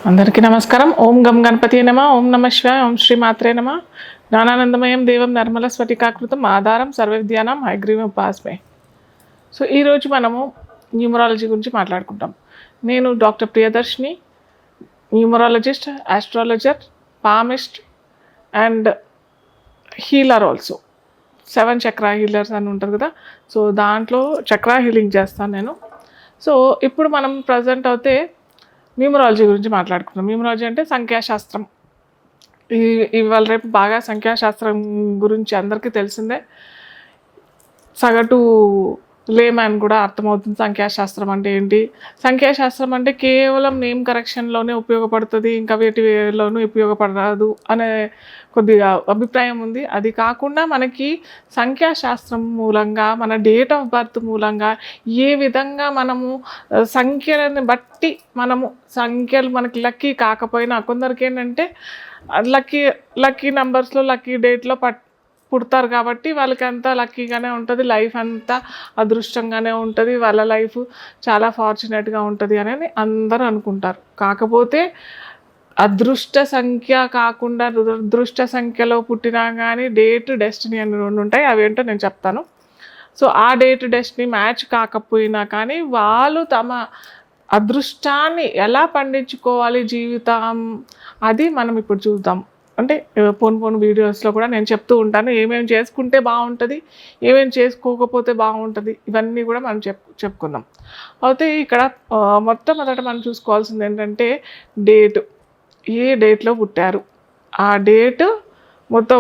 అందరికీ నమస్కారం. ఓం గం గణపతి నమ. ఓం నమ శివాయ. ఓం శ్రీ మాత్రే నమ. జ్ఞానానందమయం దేవం నిర్మల స్ఫటికాకృతం ఆధారం సర్వవిద్యానాం హయగ్రీవం ఉపాస్మే. సో ఈరోజు మనము న్యూమరాలజీ గురించి మాట్లాడుకుంటాం. నేను doctor Priyadarshini, numerologist, astrologer, palmist and healer also. 7 Chakra healers అని ఉంటుంది కదా, సో దాంట్లో చక్రా హీలింగ్ చేస్తాను నేను. సో ఇప్పుడు మనం ప్రజెంట్ అయితే న్యూమరాలజీ గురించి మాట్లాడుకుంటాం. న్యూమరాలజీ అంటే సంఖ్యాశాస్త్రం. ఇవాళ రేపు బాగా సంఖ్యాశాస్త్రం గురించి అందరికీ తెలిసిందే. సగటు లేమ్యాన్ కూడా అర్థమవుతుంది సంఖ్యాశాస్త్రం అంటే ఏంటి. సంఖ్యాశాస్త్రం అంటే కేవలం నేమ్ కరెక్షన్లోనే ఉపయోగపడుతుంది, ఇంకా వేటిలోనూ ఉపయోగపడదు అనే కొద్దిగా అభిప్రాయం ఉంది. అది కాకుండా మనకి సంఖ్యాశాస్త్రం మూలంగా, మన డేట్ ఆఫ్ బర్త్ మూలంగా ఏ విధంగా మనము సంఖ్యలను బట్టి సంఖ్యలు మనకి లక్కీ కాకపోయినా, కొందరికి ఏంటంటే లక్కీ నెంబర్స్లో లక్కీ డేట్లో పుడతారు కాబట్టి వాళ్ళకి అంతా లక్కీగానే ఉంటుంది, లైఫ్ అంతా అదృష్టంగానే ఉంటుంది, వాళ్ళ లైఫ్ చాలా ఫార్చునేట్గా ఉంటుంది అని అందరూ అనుకుంటారు. కాకపోతే అదృష్ట సంఖ్య కాకుండా దురదృష్ట సంఖ్యలో పుట్టినా కానీ డేట్, డెస్టినీ అని 2 ఉంటాయి. అవేంటో నేను చెప్తాను. సో ఆ డేట్, డెస్టినీ మ్యాచ్ కాకపోయినా కానీ వాళ్ళు తమ అదృష్టాన్ని ఎలా పండించుకోవాలి జీవితం, అది మనం ఇప్పుడు చూద్దాం. అంటే పోను వీడియోస్లో కూడా నేను చెప్తూ ఉంటాను ఏమేమి చేసుకుంటే బాగుంటుంది, ఏమేమి చేసుకోకపోతే బాగుంటుంది, ఇవన్నీ కూడా మనం చెప్పుకుందాం. అయితే ఇక్కడ మొట్టమొదట మనం చూసుకోవాల్సింది ఏంటంటే డేటు. ఏ డేట్లో పుట్టారు, ఆ డేటు మొత్తం.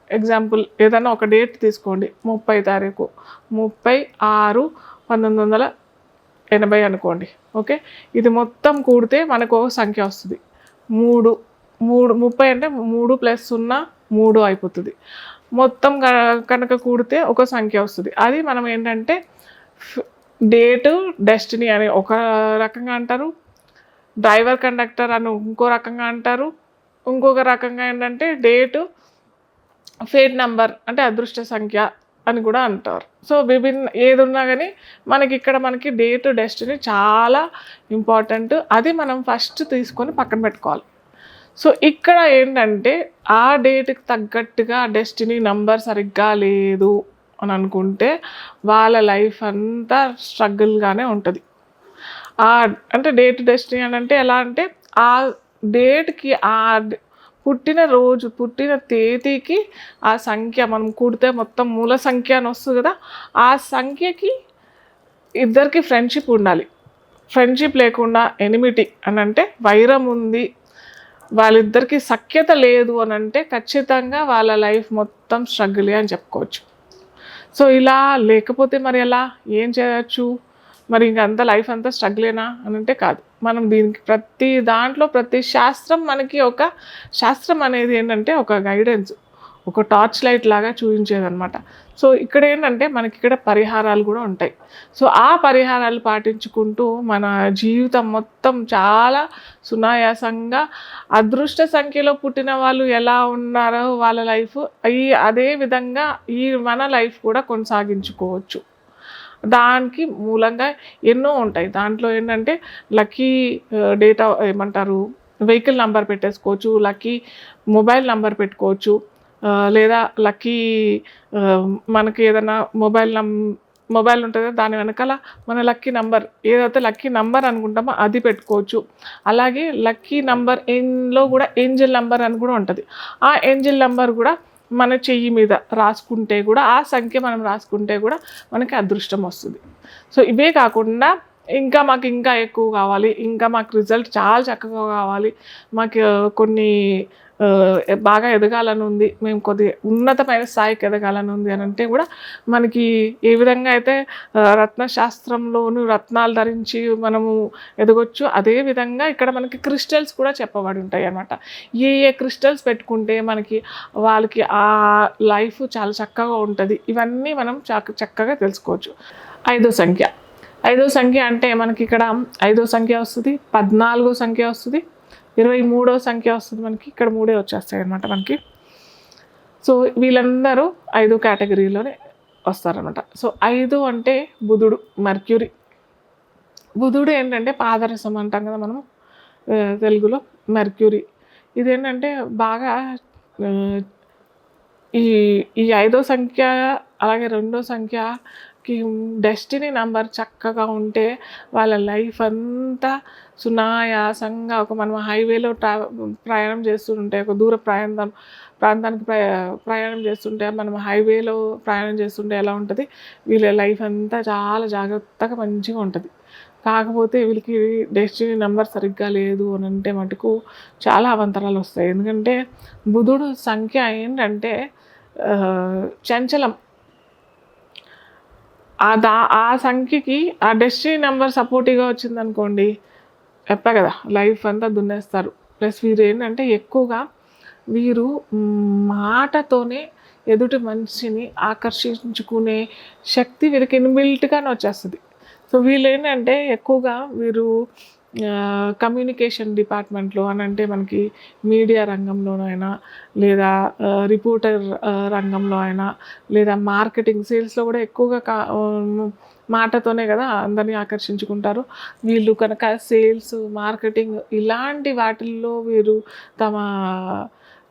ఎగ్జాంపుల్ ఏదైనా ఒక డేట్ తీసుకోండి, 30 తారీఖు 30/6/1980 అనుకోండి. ఓకే, ఇది మొత్తం కూడితే మనకు ఒక సంఖ్య వస్తుంది. 3 30 అంటే 3 + 0 3 అయిపోతుంది. మొత్తం కనుక కూడితే ఒక సంఖ్య వస్తుంది. అది మనం ఏంటంటే డేటు, డెస్టినీ అని ఒక రకంగా అంటారు, డ్రైవర్ కండక్టర్ అని ఇంకో రకంగా అంటారు, ఇంకొక రకంగా ఏంటంటే డేటు, ఫేట్ నెంబర్ అంటే అదృష్ట సంఖ్య అని కూడా అంటారు. సో ఏది ఉన్నా కానీ మనకి డేటు, డెస్టినీ చాలా ఇంపార్టెంట్. అది మనం ఫస్ట్ తీసుకొని పక్కన పెట్టుకోవాలి. సో ఇక్కడ ఏంటంటే ఆ డేట్కి తగ్గట్టుగా డెస్టినీ నెంబర్ సరిగ్గా లేదు అని అనుకుంటే వాళ్ళ లైఫ్ అంతా స్ట్రగుల్గానే ఉంటుంది. అంటే డేట్, డెస్టినీ అని అంటే ఎలా అంటే ఆ డేట్కి, ఆ పుట్టిన రోజు, పుట్టిన తేదీకి ఆ సంఖ్య మనం కూడితే మొత్తం మూల సంఖ్య అని వస్తుంది కదా, ఆ సంఖ్యకి ఇద్దరికి ఫ్రెండ్షిప్ ఉండాలి. ఫ్రెండ్షిప్ లేకుండా ఎనిమిటీ అని అంటే వైరం ఉంది, వాళ్ళిద్దరికి సఖ్యత లేదు అని అంటే ఖచ్చితంగా వాళ్ళ లైఫ్ మొత్తం స్ట్రగుల్ అని చెప్పుకోవచ్చు. సో ఇలా లేకపోతే మరి ఎలా, ఏం చేయొచ్చు, మరి ఇంకంతా లైఫ్ అంతా స్ట్రగులేనా అని అంటే కాదు. మనం దీనికి ప్రతి శాస్త్రం మనకి ఒక శాస్త్రం అనేది ఏంటంటే ఒక గైడెన్స్, ఒక టార్చ్ లైట్ లాగా చూపించేదనమాట. సో ఇక్కడ ఏంటంటే మనకి ఇక్కడ పరిహారాలు కూడా ఉంటాయి. సో ఆ పరిహారాలు పాటించుకుంటూ మన జీవితం మొత్తం చాలా సునాయాసంగా అదృష్ట సంఖ్యలో పుట్టిన వాళ్ళు ఎలా ఉన్నారో వాళ్ళ లైఫ్ అదే విధంగా మన లైఫ్ కూడా కొనసాగించుకోవచ్చు. దానికి మూలంగా ఎన్నో ఉంటాయి. దాంట్లో ఏంటంటే లక్కీ డేటా ఏమంటారు, వెహికల్ నెంబర్ పెట్టేసుకోవచ్చు, లక్కీ మొబైల్ నెంబర్ పెట్టుకోవచ్చు, లేదా లక్కీ మనకి ఏదైనా మొబైల్ ఉంటుంది దాని వెనకాల మన లక్కీ నెంబర్ ఏదైతే లక్కీ నెంబర్ అనుకుంటామో అది పెట్టుకోవచ్చు. అలాగే లక్కీ నెంబర్ ఎన్లో కూడా ఏంజల్ నెంబర్ అని కూడా ఉంటుంది. ఆ ఏంజల్ నెంబర్ కూడా మన చెయ్యి మీద రాసుకుంటే కూడా, ఆ సంఖ్య మనం రాసుకుంటే కూడా మనకి అదృష్టం వస్తుంది. సో ఇవే కాకుండా మాకు ఇంకా ఎక్కువ కావాలి, ఇంకా మాకు రిజల్ట్ చాలా చక్కగా కావాలి, మాకు కొన్ని బాగా ఎదగాలని ఉంది, మేము కొద్దిగా ఉన్నతమైన స్థాయికి ఎదగాలని ఉంది అని అంటే కూడా మనకి ఏ విధంగా అయితే రత్నశాస్త్రంలోను రత్నాలు ధరించి మనము ఎదగొచ్చు, అదేవిధంగా ఇక్కడ మనకి క్రిస్టల్స్ కూడా చెప్పబడి ఉంటాయి అన్నమాట. ఏ క్రిస్టల్స్ పెట్టుకుంటే వాళ్ళకి ఆ లైఫ్ చాలా చక్కగా ఉంటుంది, ఇవన్నీ మనం చక్కగా తెలుసుకోవచ్చు. 5వ సంఖ్య అంటే మనకి ఇక్కడ 5వ సంఖ్య వస్తుంది, 14వ సంఖ్య వస్తుంది, 23వ సంఖ్య వస్తుంది. మనకి ఇక్కడ 3 వచ్చేస్తాయి అన్నమాట మనకి. సో వీళ్ళందరూ 5 కేటగిరీలోనే వస్తారనమాట. సో 5 అంటే బుధుడు, మర్క్యూరీ. బుధుడు ఏంటంటే పాదరసం అంటాం కదా మనము. తెలుగులో మెర్క్యూరీ. ఇదేంటంటే బాగా ఈ ఈ ఐదో సంఖ్య అలాగే రెండో సంఖ్యకి డెస్టినీ నంబర్ చక్కగా ఉంటే వాళ్ళ లైఫ్ అంతా సునాయాసంగా మనం హైవేలో ప్రయాణం చేస్తుంటే ఒక దూర ప్రాంతానికి ప్రయాణం చేస్తుంటే మనం హైవేలో ప్రయాణం చేస్తుంటే ఎలా ఉంటుంది, వీళ్ళ లైఫ్ అంతా చాలా జాగ్రత్తగా మంచిగా ఉంటుంది. కాకపోతే వీళ్ళకి డెస్టినీ నెంబర్ సరిగ్గా లేదు అని అంటే మటుకు చాలా అవాంతరాలు వస్తాయి. ఎందుకంటే బుధుడు సంఖ్య ఏంటంటే చంచలం. ఆ సంఖ్యకి ఆ డెస్టినీ నెంబర్ సపోర్టివ్గా వచ్చిందనుకోండి, చెప్పా కదా లైఫ్ అంతా దున్నేస్తారు. ప్లస్ వీరు ఏంటంటే ఎక్కువగా వీరు మాటతోనే ఎదుటి మనిషిని ఆకర్షించుకునే శక్తి వీరికి ఇన్బిల్ట్గానే వచ్చేస్తుంది. సో వీళ్ళు ఏంటంటే ఎక్కువగా వీరు కమ్యూనికేషన్ డిపార్ట్మెంట్లో అని అంటే మనకి మీడియా రంగంలోనైనా లేదా రిపోర్టర్ రంగంలో అయినా లేదా మార్కెటింగ్ సేల్స్లో కూడా ఎక్కువగా మాటతోనే కదా అందరినీ ఆకర్షించుకుంటారు. వీళ్ళు కనుక సేల్స్ మార్కెటింగ్ ఇలాంటి వాటిల్లో వీరు తమ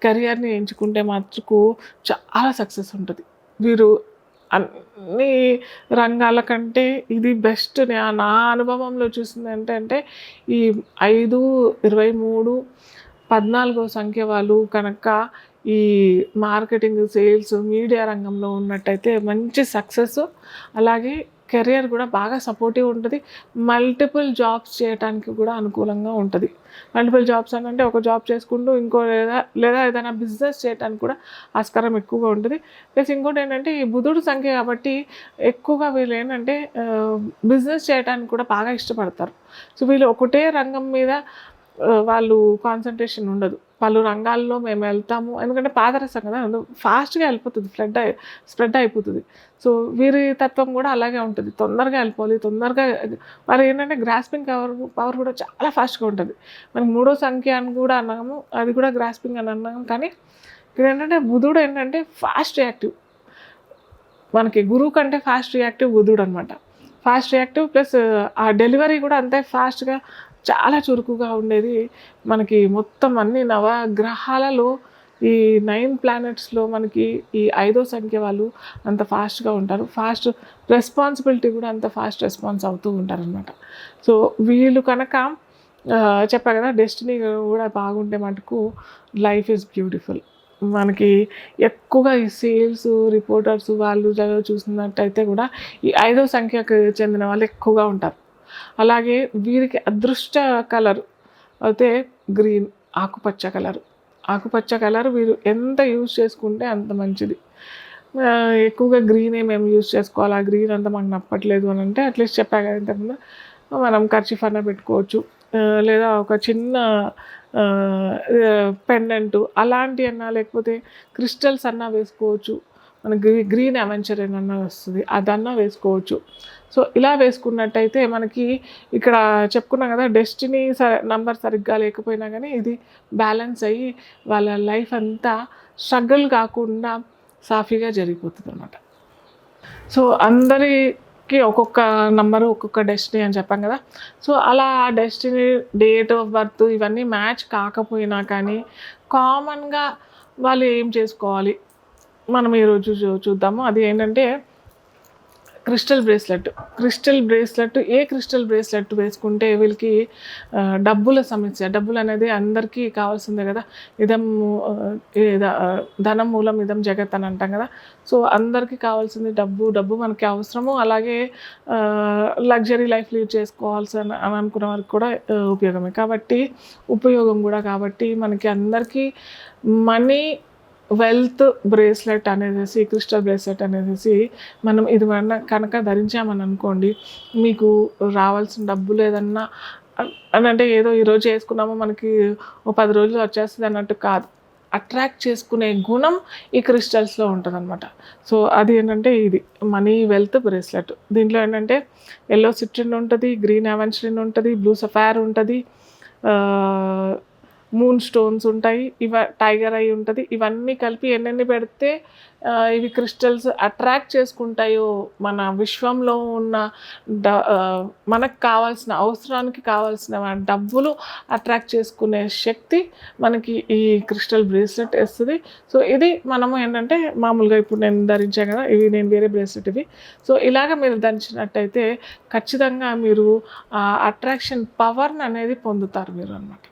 కెరియర్ని ఎంచుకుంటే మటుకు చాలా సక్సెస్ ఉంటుంది. వీరు అన్ని రంగాల కంటే ఇది బెస్ట్. నా అనుభవంలో చూసింది ఏంటంటే ఈ 5, 23, 14 సంఖ్య వాళ్ళు కనుక ఈ మార్కెటింగ్ సేల్స్ మీడియా రంగంలో ఉన్నట్టయితే మంచి సక్సెస్, అలాగే కెరియర్ కూడా బాగా సపోర్టివ్ ఉంటుంది. మల్టిపుల్ జాబ్స్ చేయడానికి కూడా అనుకూలంగా ఉంటుంది. మల్టిపుల్ జాబ్స్ అంటే ఒక జాబ్ చేసుకుంటూ ఇంకో లేదా ఏదైనా బిజినెస్ చేయడానికి కూడా ఆస్కారం ఎక్కువగా ఉంటుంది. ప్లస్ ఇంకోటి ఏంటంటే ఈ బుధుడు సంఖ్య కాబట్టి ఎక్కువగా వీళ్ళు ఏంటంటే బిజినెస్ చేయడానికి కూడా బాగా ఇష్టపడతారు. సో వీళ్ళు ఒకటే రంగం మీద వాళ్ళు కాన్సన్ట్రేషన్ ఉండదు. పలు రంగాల్లో మేము వెళ్తాము, ఎందుకంటే పాదరసం కదా, ఫాస్ట్గా వెళ్ళిపోతుంది, స్ప్రెడ్ అయిపోతుంది. సో వీరి తత్వం కూడా అలాగే ఉంటుంది, తొందరగా వెళ్ళిపోవాలి, తొందరగా. మరి ఏంటంటే గ్రాస్పింగ్ పవర్ కూడా చాలా ఫాస్ట్గా ఉంటుంది. మనకి 3వ సంఖ్య అని కూడా అన్నాము, అది కూడా గ్రాస్పింగ్ అని అన్నాము. కానీ ఇక్కడ ఏంటంటే బుధుడు ఏంటంటే ఫాస్ట్ రియాక్టివ్. మనకి గురువు కంటే ఫాస్ట్ రియాక్టివ్ బుధుడు అనమాట. ఫాస్ట్ రియాక్టివ్ ప్లస్ ఆ డెలివరీ కూడా అంతే ఫాస్ట్గా చాలా చురుకుగా ఉండేది. మనకి మొత్తం అన్ని నవగ్రహాలలో ఈ 9 ప్లానెట్స్లో మనకి ఈ 5వ సంఖ్య వాళ్ళు అంత ఫాస్ట్గా ఉంటారు. ఫాస్ట్ రెస్పాన్సిబిలిటీ కూడా అంత ఫాస్ట్ రెస్పాన్స్ అవుతూ ఉంటారనమాట. సో వీళ్ళు కనుక చెప్పా కదా డెస్టినీ కూడా బాగుంటే మటుకు లైఫ్ ఈజ్ బ్యూటిఫుల్. మనకి ఎక్కువగా ఈ సేల్స్ రిపోర్టర్స్ వాళ్ళు చూసినట్టయితే కూడా ఈ 5వ సంఖ్యకు చెందిన వాళ్ళు ఎక్కువగా ఉంటారు. అలాగే వీరికి అదృష్ట కలర్ అయితే గ్రీన్, ఆకుపచ్చ కలర్ వీరు ఎంత యూజ్ చేసుకుంటే అంత మంచిది. ఎక్కువగా గ్రీనే మేము యూజ్ చేసుకోవాలి, ఆ గ్రీన్ అంతా మాకు నప్పట్లేదు అని అంటే అట్లీస్ట్ చెప్పా కదా ఇంతకుముందు, మనం కర్చీఫ్ అన్న పెట్టుకోవచ్చు, లేదా ఒక చిన్న పెండెంట్ అలాంటి అన్నా, లేకపోతే క్రిస్టల్స్ అన్నా వేసుకోవచ్చు. మనకి గ్రీన్ అవెంచర్ ఏమన్నా వస్తుంది, అదన్నా వేసుకోవచ్చు. సో ఇలా వేసుకున్నట్టయితే మనకి ఇక్కడ చెప్పుకున్నాం కదా డెస్టినీ నంబర్ సరిగ్గా లేకపోయినా కానీ ఇది బ్యాలెన్స్ అయ్యి వాళ్ళ లైఫ్ అంతా స్ట్రగుల్ కాకుండా సాఫీగా జరిగిపోతుంది అన్నమాట. సో అందరికీ ఒక్కొక్క నంబరు ఒక్కొక్క డెస్టినీ అని చెప్పాం కదా. సో అలా డెస్టినీ డేట్ ఆఫ్ బర్త్ ఇవన్నీ మ్యాచ్ కాకపోయినా కానీ కామన్గా వాళ్ళు ఏం చేసుకోవాలి మనం ఈరోజు చూద్దాము. అది ఏంటంటే క్రిస్టల్ బ్రేస్లెట్. ఏ క్రిస్టల్ బ్రేస్లెట్ వేసుకుంటే వీళ్ళకి డబ్బుల సమస్య, డబ్బులు అనేది అందరికీ కావాల్సిందే కదా. ధనం మూలం ఇదం జగత్ అని అంటాం కదా. సో అందరికీ కావాల్సింది డబ్బు మనకి అవసరము. అలాగే లగ్జరీ లైఫ్ లీడ్ చేసుకోవాల్సి అని అనుకున్న వారికి కూడా ఉపయోగమే కాబట్టి మనకి అందరికీ మనీ వెల్త్ బ్రేస్లెట్ అనేసి క్రిస్టల్ బ్రేస్లెట్ అనేసి మనం ఇది కనుక ధరించామని అనుకోండి, మీకు రావాల్సిన డబ్బులు ఏదన్నా అని అంటే ఏదో ఈరోజు చేసుకున్నామో మనకి ఓ 10 రోజులు వచ్చేస్తుంది అన్నట్టు కాదు, అట్రాక్ట్ చేసుకునే గుణం ఈ క్రిస్టల్స్లో ఉంటుంది అనమాట. సో అది ఏంటంటే ఇది మనీ వెల్త్ బ్రేస్లెట్. దీంట్లో ఏంటంటే ఎల్లో సిట్రిన్ ఉంటుంది, గ్రీన్ అవెంచరిన్ ఉంటుంది, బ్లూ సఫైర్ ఉంటుంది, మూన్ స్టోన్స్ ఉంటాయి, టైగర్ ఐ ఉంటుంది. ఇవన్నీ కలిపి ఎన్నెన్ని పెడితే ఇవి క్రిస్టల్స్ అట్రాక్ట్ చేసుకుంటాయో మన విశ్వంలో ఉన్న మనకు కావాల్సిన అవసరానికి కావాల్సిన డబ్బులు అట్రాక్ట్ చేసుకునే శక్తి మనకి ఈ క్రిస్టల్ బ్రేస్లెట్ ఇస్తుంది. సో ఇది మనము ఏంటంటే మామూలుగా ఇప్పుడు నేను ధరించాను కదా, ఇవి నేను వేరే బ్రేస్లెట్ ఇవి. సో ఇలాగ మీరు ధరించినట్టయితే ఖచ్చితంగా మీరు అట్రాక్షన్ పవర్ని అనేది పొందుతారు మీరు అన్నమాట.